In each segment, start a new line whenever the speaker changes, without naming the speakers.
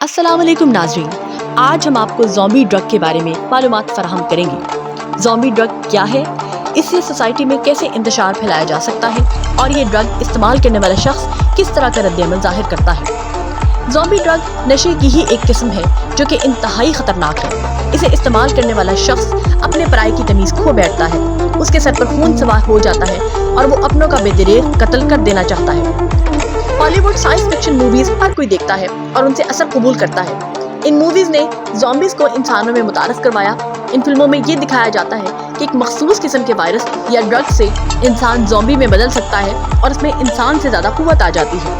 अस्सलाम वालेकुम नाज़रीन, आज हम आपको ज़ॉम्बी ड्रग के बारे में मालूमात फराहम करेंगे। ज़ॉम्बी ड्रग क्या है, इससे सोसाइटी में कैसे इंतशार फैलाया जा सकता है और ये ड्रग इस्तेमाल करने वाला शख्स किस तरह का रद्द-ए-अमल ज़ाहिर करता है। ज़ॉम्बी ड्रग नशे की ही एक किस्म है जो कि इंतहाई ख़तरनाक है। इसे इस्तेमाल करने वाला शख्स अपने पराये की तमीज़ खो बैठता है, उसके सर पर खून सवार हो जाता है और वो अपनों का बेदरेग कत्ल कर देना चाहता है। हॉलीवुड साइंस फिक्शन मूवीज हर कोई देखता है और उनसे असर कबूल करता है। इन मूवीज ने ज़ॉम्बीज़ को इंसानों में मुतारफ करवाया। इन फिल्मों में ये दिखाया जाता है कि एक मखसूस किस्म के वायरस या ड्रग से इंसान ज़ॉम्बी में बदल सकता है और उसमें इंसान से ज़्यादा कुव्वत आ जाती है।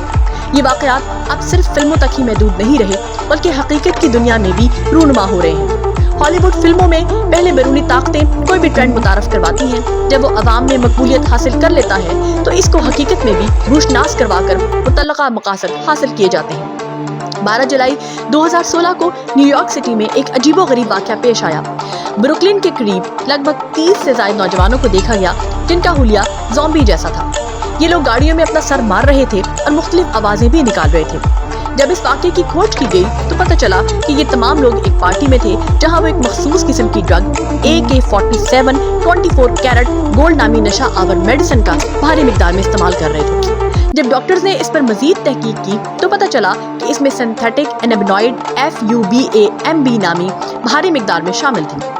ये वाक़यात अब सिर्फ फिल्मों तक ही महदूद नहीं रहे बल्कि हकीकत की दुनिया में भी रूनुमा हो रहे हैं। हॉलीवुड फिल्मों में पहले बैरूनी ताकतें कोई भी ट्रेंड मुतारफ करवाती हैं, जब वो अवाम में मकबूलियत हासिल कर लेता है तो इसको हकीकत में भी रूशनास करवाकर मुतल्लका मकासद हासिल किए जाते हैं। 12 जुलाई 2016 को न्यूयॉर्क सिटी में एक अजीबोगरीब वाक़या पेश आया। ब्रुकलिन के करीब लगभग 30 से ज़ायद नौजवानों को देखा गया जिनका हुलिया ज़ॉम्बी जैसा था। ये लोग गाड़ियों में अपना सर मार रहे थे और मुख्तलिफ आवाज़ें भी निकाल रहे थे। जब इस वाक़े की खोज की गई तो पता चला कि ये तमाम लोग एक पार्टी में थे जहां वो एक मखसूस किस्म की ड्रग AK-47 24 कैरेट गोल्ड नामी नशा आवर मेडिसिन का भारी मिकदार में इस्तेमाल कर रहे थे। जब डॉक्टर्स ने इस पर मजीद तहकीक की तो पता चला कि इसमें सिंथेटिक एनाबिनॉइड FUBAMB नामी भारी मिकदार में शामिल थी।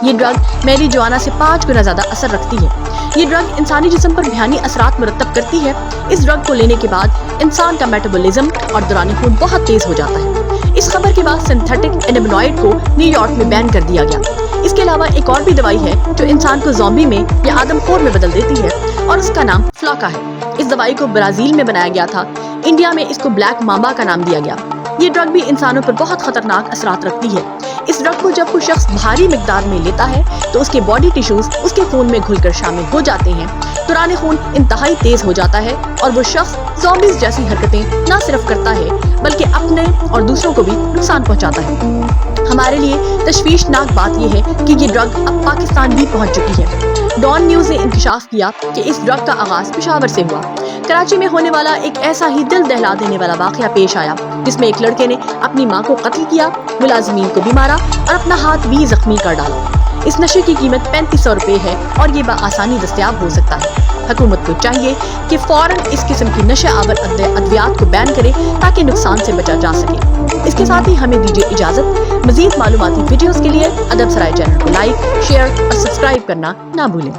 ये ड्रग मैरिजुआना से 5 गुना ज्यादा असर रखती है। ये ड्रग इंसानी जिस्म पर भयानी असरात मुरतब करती है। इस ड्रग को लेने के बाद इंसान का मेटाबॉलिज्म और दौरान खून बहुत तेज हो जाता है। इस खबर के बाद सिंथेटिक एनाबिनॉइड को न्यूयॉर्क में बैन कर दिया गया। इसके अलावा एक और भी दवाई है जो इंसान को ज़ॉम्बी में या आदमखोर में बदल देती है और उसका नाम फ्लाका है। इस दवाई को ब्राजील में बनाया गया था। इंडिया में इसको ब्लैक मांबा का नाम दिया गया। ये ड्रग भी इंसानों पर बहुत खतरनाक असरात रखती है। इस ड्रग को जब कोई शख्स भारी मिकदार में लेता है तो उसके बॉडी टिश्यूज उसके खून में घुलकर शामिल हो जाते हैं। दौरान खून इंतहाई तेज हो जाता है और वो शख्स ज़ॉम्बीज़ जैसी हरकतें न सिर्फ करता है बल्कि अपने और दूसरों को भी नुकसान पहुंचाता है। हमारे लिए तशवीशनाक बात यह है कि ये ड्रग अब पाकिस्तान भी पहुंच चुकी है। डॉन न्यूज ने इंकशाफ किया कि इस ड्रग का आगाज पेशावर से हुआ। कराची में होने वाला एक ऐसा ही दिल दहला देने वाला वाकया पेश आया जिसमें एक लड़के ने अपनी मां को कत्ल किया, मुलाजिमीन को भी मारा और अपना हाथ भी जख्मी कर डाला। इस नशे की कीमत 3500 रुपए है और ये आसानी दस्तयाब हो सकता है। हुकूमत को चाहिए कि फौरन इस किस्म की नशे आवर अद्वियात को बैन करे ताकि नुकसान से बचा जा सके। इसके साथ ही हमें दीजिए इजाजत। मजीद मालूमाती वीडियोस के लिए अदब सराय चैनल को लाइक, शेयर और सब्सक्राइब करना ना भूलें।